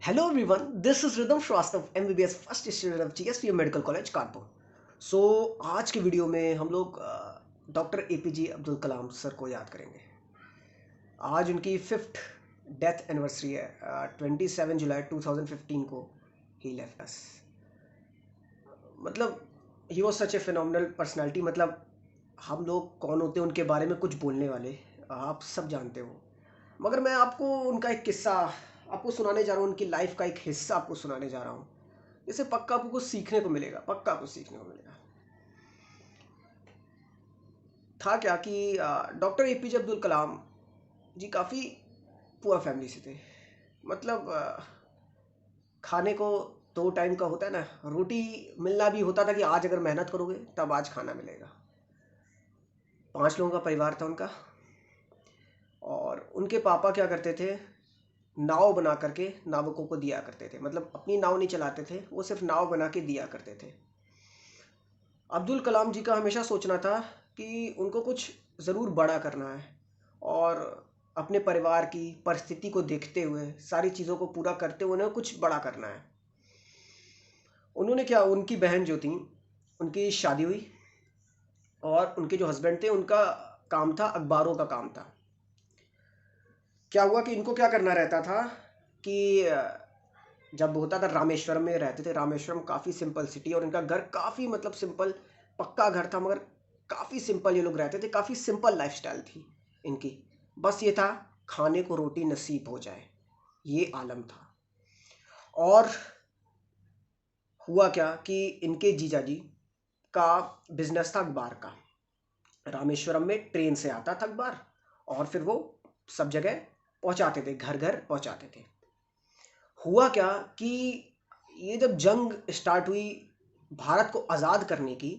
Hello everyone, this is Rhythm Shrasthav, MBBS first student of GSPM medical college Kanpur. So आज के video में हम लोग doctor APJ Abdul Kalam sir को याद करेंगे। आज उनकी 5th डेथ एनिवर्सरी है। 27 जुलाई 2015 को ही लेफ्ट अस। मतलब he was such A phenomenal personality. मतलब हम लोग कौन होते हैं उनके बारे में कुछ बोलने वाले, आप सब जानते हो। मगर मैं आपको उनका एक किस्सा आपको सुनाने जा रहा हूँ, उनकी लाइफ का एक हिस्सा आपको सुनाने जा रहा हूँ। इससे पक्का आपको कुछ सीखने को मिलेगा, पक्का कुछ सीखने को मिलेगा। था क्या कि डॉक्टर APJ अब्दुल कलाम जी काफ़ी पुअर फैमिली से थे। मतलब खाने को 2 टाइम का होता है ना, रोटी मिलना भी होता था कि आज अगर मेहनत करोगे तब आज खाना मिलेगा। 5 लोगों का परिवार था उनका। और उनके पापा क्या करते थे, नाव बना करके नावकों को दिया करते थे। मतलब अपनी नाव नहीं चलाते थे, वो सिर्फ नाव बना के दिया करते थे। अब्दुल कलाम जी का हमेशा सोचना था कि उनको कुछ ज़रूर बड़ा करना है और अपने परिवार की परिस्थिति को देखते हुए, सारी चीज़ों को पूरा करते हुए उन्हें कुछ बड़ा करना है। उन्होंने क्या, उनकी बहन जो थी उनकी शादी हुई और उनके जो हस्बैंड थे उनका काम था, अखबारों का काम था। क्या हुआ कि इनको क्या करना रहता था कि जब होता था, रामेश्वरम में रहते थे। रामेश्वरम काफ़ी सिंपल सिटी और इनका घर काफ़ी मतलब सिंपल, पक्का घर था मगर काफ़ी सिंपल ये लोग रहते थे। काफ़ी सिंपल लाइफस्टाइल थी इनकी। बस ये था, खाने को रोटी नसीब हो जाए, ये आलम था। और हुआ क्या कि इनके जीजा जी का बिजनेस था अखबार का। रामेश्वरम में ट्रेन से आता था अखबार और फिर वो सब जगह पहुंचाते थे, घर घर पहुंचाते थे। हुआ क्या कि ये जब जंग स्टार्ट हुई भारत को आज़ाद करने की,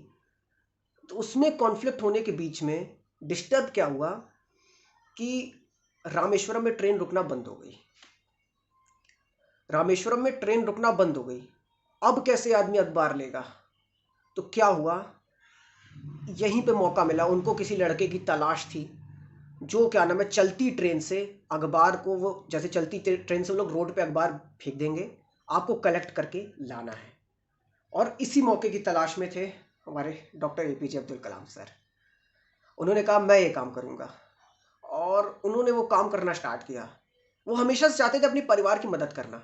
तो उसमें कॉन्फ्लिक्ट होने के बीच में डिस्टर्ब क्या हुआ कि रामेश्वरम में ट्रेन रुकना बंद हो गई। रामेश्वरम में ट्रेन रुकना बंद हो गई। अब कैसे आदमी अखबार लेगा? तो क्या हुआ, यहीं पे मौका मिला उनको। किसी लड़के की तलाश थी जो क्या नाम है, चलती ट्रेन से अखबार को, वो जैसे चलती ट्रेन से वो लोग रोड पे अखबार फेंक देंगे, आपको कलेक्ट करके लाना है। और इसी मौके की तलाश में थे हमारे doctor APJ Abdul Kalam sir. उन्होंने कहा मैं ये काम करूँगा और उन्होंने वो काम करना स्टार्ट किया। वो हमेशा से चाहते थे अपनी परिवार की मदद करना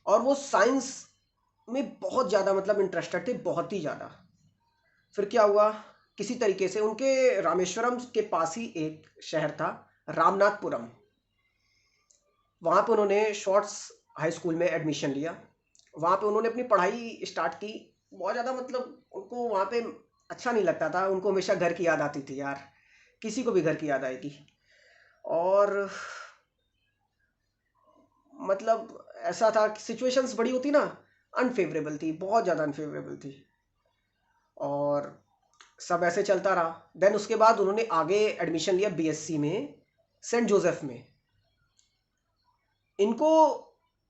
और वो साइंस में बहुत ज़्यादा मतलब इंटरेस्टेड थे, बहुत ही ज़्यादा। फिर क्या हुआ, किसी तरीके से उनके रामेश्वरम के पास ही एक शहर था, रामनाथपुरम। वहाँ पे उन्होंने शॉर्ट्स हाई स्कूल में एडमिशन लिया। वहाँ पे उन्होंने अपनी पढ़ाई स्टार्ट की। बहुत ज़्यादा मतलब उनको वहाँ पे अच्छा नहीं लगता था। उनको हमेशा घर की याद आती थी यार, किसी को भी घर की याद आएगी। और मतलब ऐसा था कि सिचुएशंस बड़ी होती ना, अनफेवरेबल थी, बहुत ज़्यादा अनफेवरेबल थी। और सब ऐसे चलता रहा। देन उसके बाद उन्होंने आगे एडमिशन लिया BSc में, सेंट जोसेफ में। इनको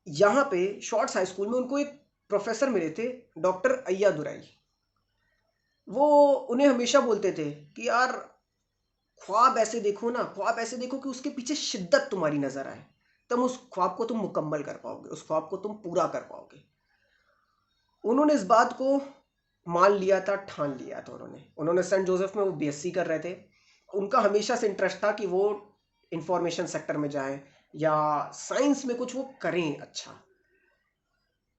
यहाँ पे शॉर्ट्स हाई स्कूल में उनको एक प्रोफेसर मिले थे, डॉक्टर अय्या दुराई। वो उन्हें हमेशा बोलते थे कि यार ख्वाब ऐसे देखो ना, ख्वाब ऐसे देखो कि उसके पीछे शिद्दत तुम्हारी नजर आए, तब उस ख्वाब को तुम मुकम्मल कर पाओगे, उस ख्वाब को तुम पूरा कर पाओगे। उन्होंने इस बात को मान लिया था, ठान लिया था। उन्होंने उन्होंने सेंट जोसेफ में वो BSc कर रहे थे। उनका हमेशा से इंटरेस्ट था कि वो इंफॉर्मेशन सेक्टर में जाएं या साइंस में कुछ वो करें अच्छा।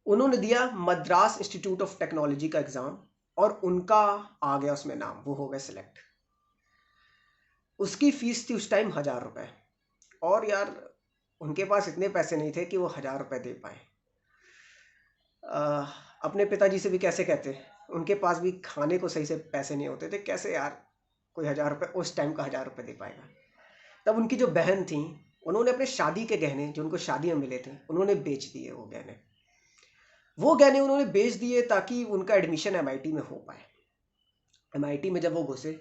उन्होंने दिया मद्रास इंस्टीट्यूट ऑफ टेक्नोलॉजी का एग्ज़ाम और उनका आ गया उसमें नाम, वो हो गए सिलेक्ट। उसकी फ़ीस थी उस टाइम 1000 रुपये। और यार उनके पास इतने पैसे नहीं थे कि वो 1000 रुपये दे पाए। अपने पिताजी से भी कैसे कहते, उनके पास भी खाने को सही से पैसे नहीं होते थे, कैसे यार कोई 1000 रुपये, उस टाइम का 1000 रुपये दे पाएगा। तब उनकी जो बहन थी, उन्होंने अपने शादी के गहने जो उनको शादी में मिले थे उन्होंने बेच दिए। वो गहने उन्होंने बेच दिए ताकि उनका एडमिशन MIT में हो पाए। MIT में जब वो घुसे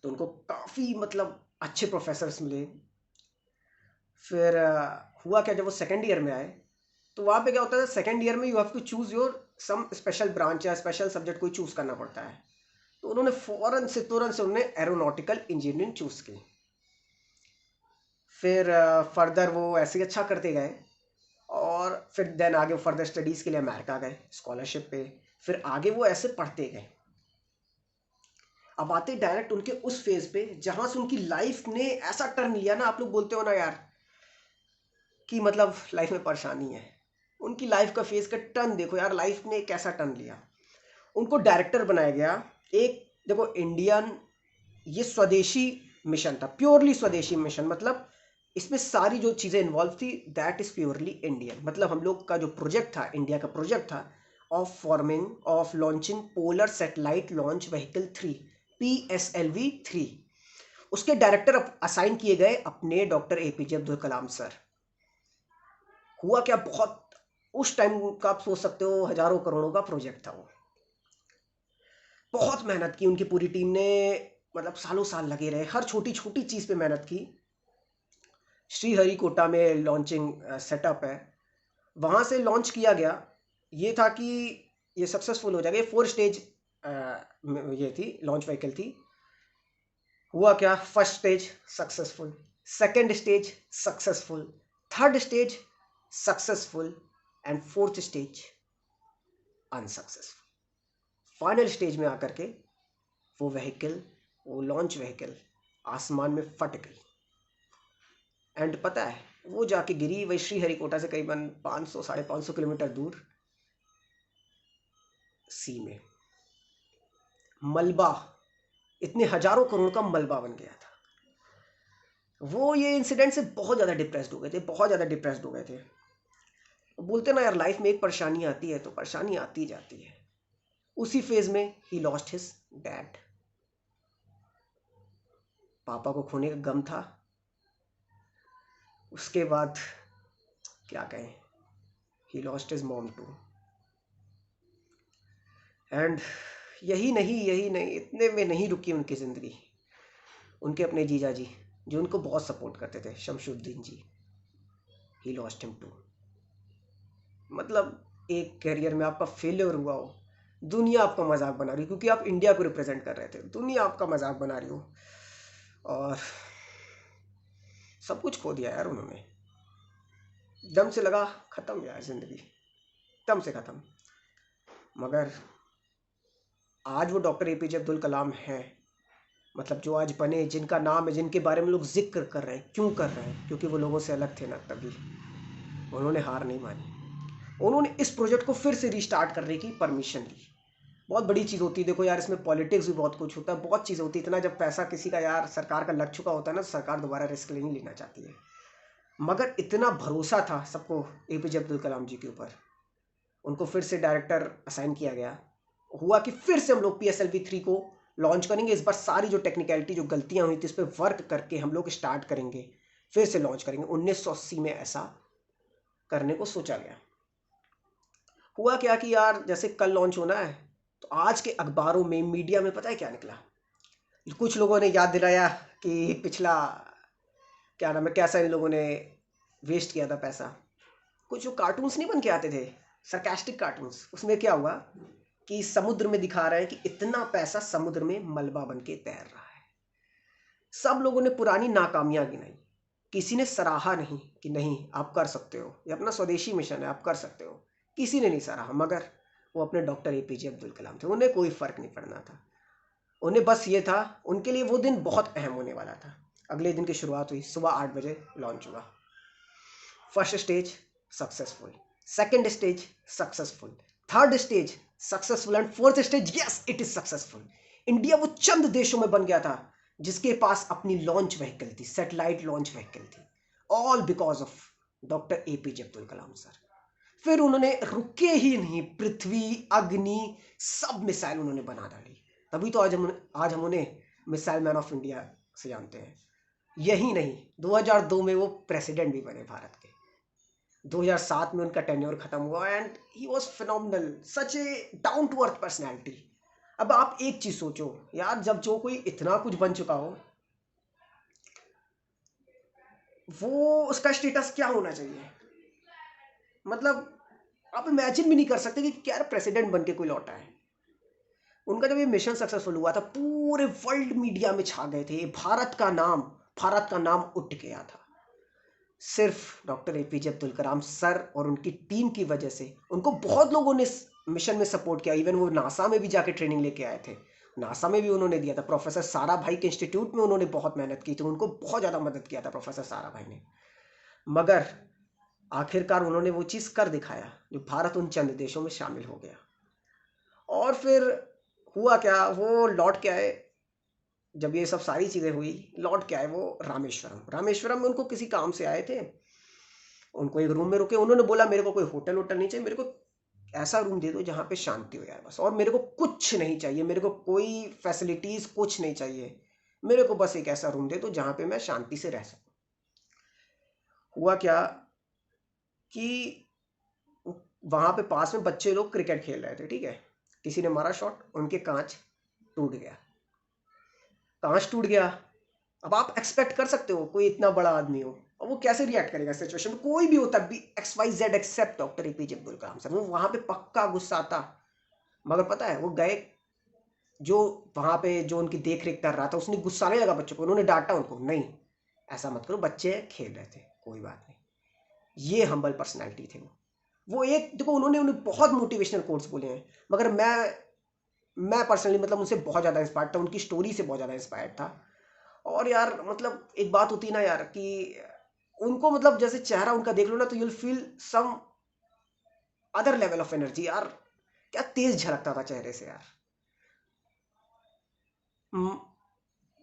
तो उनको काफ़ी मतलब अच्छे प्रोफेसर्स मिले। फिर हुआ क्या, जब वो सेकेंड ईयर में आए तो वहाँ पे क्या होता है, सेकेंड ईयर में you have to choose your some special branch या स्पेशल सब्जेक्ट कोई चूज़ करना पड़ता है। तो उन्होंने फ़ौरन से तुरंत से उन्होंने एरोनॉटिकल इंजीनियरिंग चूज़ की। फिर फर्दर वो ऐसे ही अच्छा करते गए। और फिर देन आगे फर्दर स्टडीज़ के लिए अमेरिका गए स्कॉलरशिप पे। फिर आगे वो ऐसे पढ़ते गए। अब आते डायरेक्ट उनके उस फेज पे जहां से उनकी लाइफ ने ऐसा टर्न लिया ना, आप लोग बोलते हो ना यार कि मतलब लाइफ में परेशानी है, उनकी लाइफ का फेज का टर्न देखो यार, लाइफ ने कैसा टर्न लिया। उनको डायरेक्टर बनाया गया। एक देखो इंडियन, ये स्वदेशी मिशन था, प्योरली स्वदेशी मिशन, मतलब इसमें सारी जो चीज़ें इन्वॉल्व थी दैट इज प्योरली इंडियन। मतलब हम लोग का जो प्रोजेक्ट था, इंडिया का प्रोजेक्ट था of launching polar satellite launch vehicle 3, PSLV-3। उसके डायरेक्टर असाइन किए गए अपने doctor APJ Abdul Kalam sir. हुआ क्या, बहुत उस टाइम का आप सोच सकते हो हजारों करोड़ों का प्रोजेक्ट था वो। बहुत मेहनत की उनकी पूरी टीम ने, मतलब सालों साल लगे रहे, हर छोटी छोटी चीज़ पे मेहनत की। श्रीहरिकोटा में लॉन्चिंग सेटअप है, वहाँ से लॉन्च किया गया। ये था कि ये सक्सेसफुल हो जाएगा। ये 4 स्टेज ये थी, लॉन्च व्हीकल थी। हुआ क्या, first stage successful, second stage successful, third stage successful and fourth stage unsuccessful. Final stage में आकर के वो व्हीकल, वो लॉन्च व्हीकल आसमान में फट गई। एंड पता है वो जाके गिरी वही श्रीहरिकोटा से करीबन 500 550 किलोमीटर दूर सी में। मलबा, इतने हजारों करोड़ का मलबा बन गया था। वो ये इंसिडेंट से बहुत ज़्यादा डिप्रेस्ड हो गए थे, बहुत ज़्यादा डिप्रेस्ड हो गए थे। बोलते ना यार, लाइफ में एक परेशानी आती है तो परेशानी आती जाती है। उसी फेज में ही लॉस्ट हिज डैड। पापा को खोने का गम था। उसके बाद क्या कहें, he lost his mom too. And यही नहीं, इतने में नहीं रुकी उनकी ज़िंदगी। उनके अपने जीजा जी जो उनको बहुत सपोर्ट करते थे, शमशुद्दीन जी, ही लॉस्ट हिम टू। मतलब एक करियर में आपका फेलियर हुआ हो, दुनिया आपका मजाक बना रही हो, क्योंकि आप इंडिया को रिप्रेजेंट कर रहे थे, दुनिया आपका मजाक बना रही हो, और सब कुछ खो दिया यार उन्होंने। दम से लगा ख़त्म यार ज़िंदगी, दम से ख़त्म। मगर आज वो डॉक्टर APJ अब्दुल कलाम हैं, मतलब जो आज बने, जिनका नाम है, जिनके बारे में लोग जिक्र कर रहे हैं। क्यों कर रहे हैं? क्योंकि वो लोगों से अलग थे ना, तभी उन्होंने हार नहीं मानी। उन्होंने इस प्रोजेक्ट को फिर से रिस्टार्ट करने की परमिशन ली। बहुत बड़ी चीज़ होती है, देखो यार इसमें पॉलिटिक्स भी बहुत कुछ होता है, बहुत चीज़ होती है। इतना जब पैसा किसी का यार सरकार का लग चुका होता है ना, सरकार दोबारा रिस्क नहीं लेना चाहती है। मगर इतना भरोसा था सबको APJ अब्दुल कलाम जी के ऊपर, उनको फिर से डायरेक्टर असाइन किया गया। हुआ कि फिर से हम लोग PSLV-3 को लॉन्च करेंगे। इस बार सारी जो टेक्निकलिटी, जो गलतियां हुई थी, इस पर वर्क करके हम लोग स्टार्ट करेंगे, फिर से लॉन्च करेंगे। 1980 में ऐसा करने को सोचा गया। हुआ क्या कि यार जैसे कल लॉन्च होना है, तो आज के अखबारों में, मीडिया में पता है क्या निकला? कुछ लोगों ने याद दिलाया कि पिछला क्या नाम है, कैसा इन लोगों ने वेस्ट किया था पैसा। कुछ जो कार्टून्स नहीं बन के आते थे, सरकास्टिक कार्टून्स, उसमें क्या हुआ कि समुद्र में दिखा रहा है कि इतना पैसा समुद्र में मलबा बन के तैर रहा है। सब लोगों ने पुरानी नाकामियां गिनाई, किसी ने सराहा नहीं कि नहीं आप कर सकते हो, ये अपना स्वदेशी मिशन है, आप कर सकते हो। किसी ने नहीं सराहा। मगर वो अपने डॉक्टर APJ अब्दुल कलाम थे, उन्हें कोई फर्क नहीं पड़ना था। उन्हें बस ये था, उनके लिए वो दिन बहुत अहम होने वाला था। अगले दिन की शुरुआत हुई, सुबह 8 बजे लॉन्च हुआ। First stage successful, second stage successful, third stage successful and fourth stage yes it is successful. India वो चंद देशों में बन गया था जिसके पास अपनी लॉन्च व्हीकल थी, सैटेलाइट लॉन्च व्हीकल थी, all because of doctor APJ Abdul Kalam sir. फिर उन्होंने रुके ही नहीं, पृथ्वी, अग्नि, सब मिसाइल उन्होंने बना डाली। तभी तो आज हम उन्हें मिसाइल मैन ऑफ इंडिया से जानते हैं। यही नहीं, 2002 में वो प्रेसिडेंट भी बने भारत के। 2007 में उनका टेन्योर खत्म हुआ and he was phenomenal, such a down to earth personality. अब आप एक चीज सोचो यार, जब जो कोई इतना कुछ बन चुका हो, वो उसका स्टेटस क्या होना चाहिए? मतलब आप इमेजिन भी नहीं कर सकते कि क्या प्रेसिडेंट बन के कोई लौटा है। उनका जब ये मिशन सक्सेसफुल हुआ था, पूरे वर्ल्ड मीडिया में छा गए थे, भारत का नाम उठ गया था। सिर्फ doctor APJ Abdul Kalam sir और उनकी टीम की वजह से उनको बहुत लोगों ने इस मिशन में सपोर्ट किया। इवन वो नासा में भी जाके ट्रेनिंग लेके आए थे, नासा में भी उन्होंने दिया था। प्रोफेसर सारा भाई के इंस्टीट्यूट में उन्होंने बहुत मेहनत की थी, उनको बहुत ज़्यादा मदद किया था प्रोफेसर सारा भाई ने। मगर आखिरकार उन्होंने वो चीज़ कर दिखाया जो भारत उन चंद देशों में शामिल हो गया। और फिर हुआ क्या, वो लौट के आए। जब ये सब सारी चीज़ें हुई, लौट के आए वो रामेश्वरम। रामेश्वरम में उनको किसी काम से आए थे, उनको एक रूम में रुके। उन्होंने बोला मेरे को कोई होटल वोटल नहीं चाहिए, मेरे को ऐसा रूम दे दो जहाँ पे शांति हो यार बस, और मेरे को कुछ नहीं चाहिए, मेरे को कोई फैसिलिटीज़ कुछ नहीं चाहिए, मेरे को बस एक ऐसा रूम दे दो जहाँ पे मैं शांति से रह सकूँ। हुआ क्या कि वहाँ पे पास में बच्चे लोग क्रिकेट खेल रहे थे, ठीक है। किसी ने मारा शॉट, उनके कांच टूट गया, कांच टूट गया। अब आप एक्सपेक्ट कर सकते हो कोई इतना बड़ा आदमी हो और वो कैसे रिएक्ट करेगा सिचुएशन में। कोई भी होता B X Y Z except doctor APJ Abdul Kalam sir, वो वहां पे पक्का गुस्सा आता। मगर पता है वो गए, जो वहां पे जो उनकी देख रेख कर रहा था उसने गुस्सा नहीं लगा बच्चों को, उन्होंने डांटा उनको, नहीं ऐसा मत करो, बच्चे खेल रहे थे, कोई बात नहीं। ये हम्बल पर्सनैलिटी थे वो एक देखो, उन्होंने उन्हें बहुत मोटिवेशनल कोट्स बोले हैं। मगर मैं पर्सनली मतलब उनसे बहुत ज़्यादा इंस्पायर्ड था, उनकी स्टोरी से बहुत ज़्यादा इंस्पायर्ड था। और यार मतलब एक बात होती है ना यार कि उनको मतलब जैसे चेहरा उनका देख लो ना तो you'll feel some other level of energy यार। क्या तेज झलकता था चेहरे से यार। म-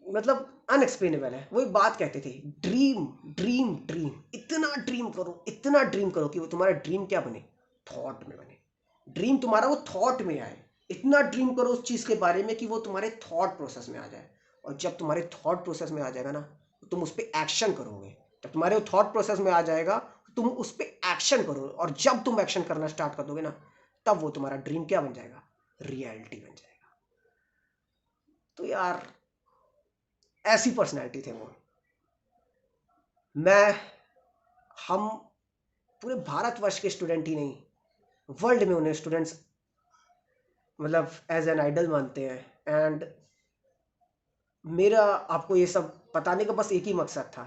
मतलब अनएक्सप्लेनेबल है। वो एक बात कहते थे, ड्रीम ड्रीम ड्रीम, इतना ड्रीम करो, इतना ड्रीम करो कि वो तुम्हारा ड्रीम क्या बने, थॉट में बने। ड्रीम तुम्हारा वो थॉट में आए। इतना ड्रीम करो उस चीज के बारे में कि वो तुम्हारे थॉट प्रोसेस में आ जाए। और जब तुम्हारे थॉट प्रोसेस में आ जाएगा ना तो तुम उस पर एक्शन करोगे। जब तुम्हारे वो थॉट प्रोसेस में आ जाएगा तुम उस पर एक्शन करो, और जब तुम एक्शन करना स्टार्ट कर दोगे ना तब वो तुम्हारा ड्रीम क्या बन जाएगा, रियलिटी बन जाएगा। तो यार ऐसी पर्सनैलिटी थे वो। मैं हम पूरे भारतवर्ष के स्टूडेंट ही नहीं, वर्ल्ड में उन्हें स्टूडेंट्स मतलब एज एन आइडल मानते हैं। एंड मेरा आपको ये सब बताने का बस एक ही मकसद था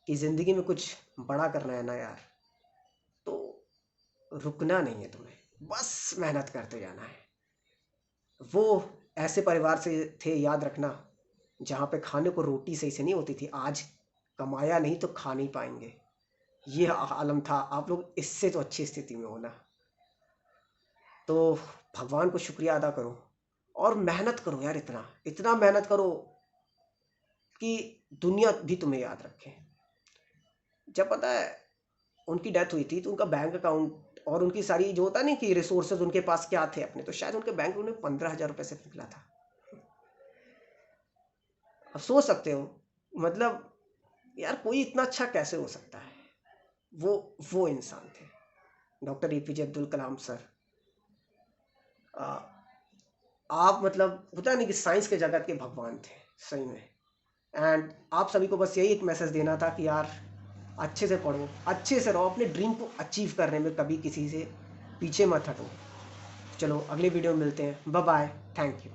कि ज़िंदगी में कुछ बड़ा करना है ना यार, तो रुकना नहीं है तुम्हें, बस मेहनत करते जाना है। वो ऐसे परिवार से थे, याद रखना, जहाँ पे खाने को रोटी सही से नहीं होती थी। आज कमाया नहीं तो खा नहीं पाएंगे, ये आलम था। आप लोग इससे तो अच्छी स्थिति में हो ना, तो भगवान को शुक्रिया अदा करो और मेहनत करो यार, इतना इतना मेहनत करो कि दुनिया भी तुम्हें याद रखे। जब पता है उनकी डेथ हुई थी तो उनका बैंक अकाउंट और उनकी सारी जो होता नहीं कि रिसोर्सेज उनके पास क्या थे अपने, तो शायद उनके बैंक में उन्हें 15,000 रुपये से निकला था। अब सोच सकते हो मतलब यार कोई इतना अच्छा कैसे हो सकता है। वो वो इंसान थे doctor APJ Abdul Kalam sir. आ, आप मतलब होता नहीं कि साइंस के जगत के भगवान थे सही में। एंड आप सभी को बस यही एक मैसेज देना था कि यार अच्छे से पढ़ो, अच्छे से रहो, अपने ड्रीम को अचीव करने में कभी किसी से पीछे मत हटो। चलो अगले वीडियो में मिलते हैं, बाय बाय, थैंक यू।